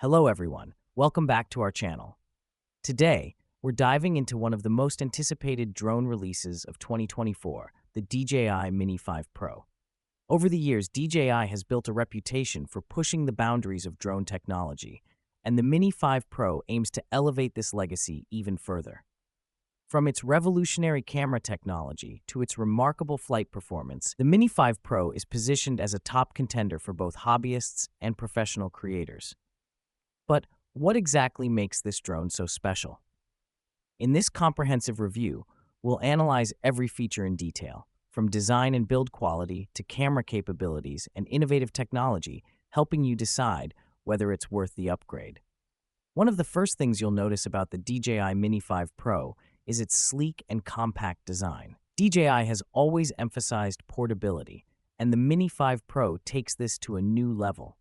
Hello everyone, welcome back to our channel. Today, we're diving into one of the most anticipated drone releases of 2024, the DJI Mini 5 Pro. Over the years, DJI has built a reputation for pushing the boundaries of drone technology, and the Mini 5 Pro aims to elevate this legacy even further. From its revolutionary camera technology to its remarkable flight performance, the Mini 5 Pro is positioned as a top contender for both hobbyists and professional creators. But what exactly makes this drone so special? In this comprehensive review, we'll analyze every feature in detail, from design and build quality to camera capabilities and innovative technology, helping you decide whether it's worth the upgrade. One of the first things you'll notice about the DJI Mini 5 Pro is its sleek and compact design. DJI has always emphasized portability, and the Mini 5 Pro takes this to a new level.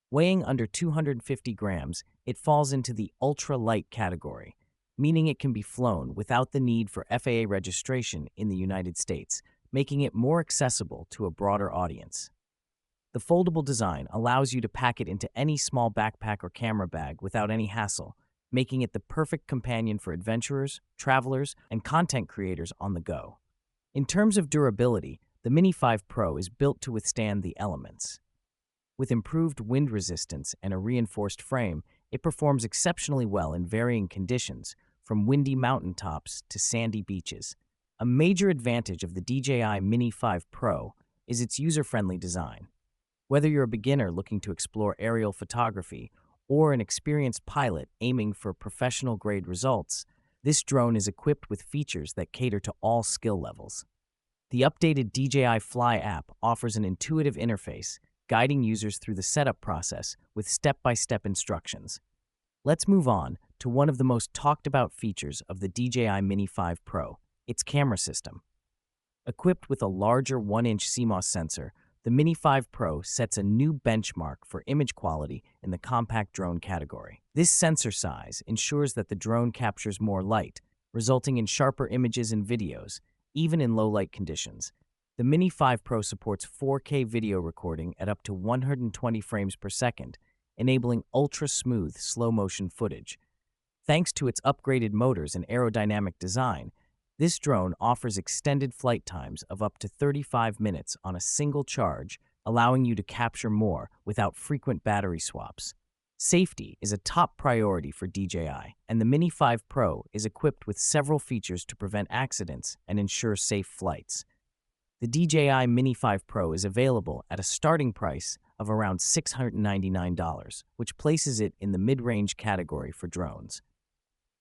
Weighing under 250 grams, it falls into the ultra-light category, meaning it can be flown without the need for FAA registration in the United States, making it more accessible to a broader audience. The foldable design allows you to pack it into any small backpack or camera bag without any hassle, making it the perfect companion for adventurers, travelers, and content creators on the go. In terms of durability, the Mini 5 Pro is built to withstand the elements. With improved wind resistance and a reinforced frame, it performs exceptionally well in varying conditions, from windy mountaintops to sandy beaches. A major advantage of the DJI Mini 5 Pro is its user-friendly design. Whether you're a beginner looking to explore aerial photography or an experienced pilot aiming for professional-grade results, this drone is equipped with features that cater to all skill levels. The updated DJI Fly app offers an intuitive interface, guiding users through the setup process with step-by-step instructions. Let's move on to one of the most talked-about features of the DJI Mini 5 Pro, its camera system. Equipped with a larger 1-inch CMOS sensor, the Mini 5 Pro sets a new benchmark for image quality in the compact drone category. This sensor size ensures that the drone captures more light, resulting in sharper images and videos, even in low-light conditions. The Mini 5 Pro supports 4K video recording at up to 120 frames per second, enabling ultra-smooth, slow-motion footage. Thanks to its upgraded motors and aerodynamic design, this drone offers extended flight times of up to 35 minutes on a single charge, allowing you to capture more without frequent battery swaps. Safety is a top priority for DJI, and the Mini 5 Pro is equipped with several features to prevent accidents and ensure safe flights. The DJI Mini 5 Pro is available at a starting price of around $699, which places it in the mid-range category for drones.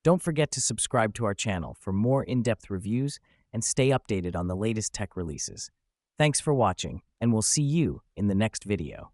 Don't forget to subscribe to our channel for more in-depth reviews and stay updated on the latest tech releases. Thanks for watching, and we'll see you in the next video.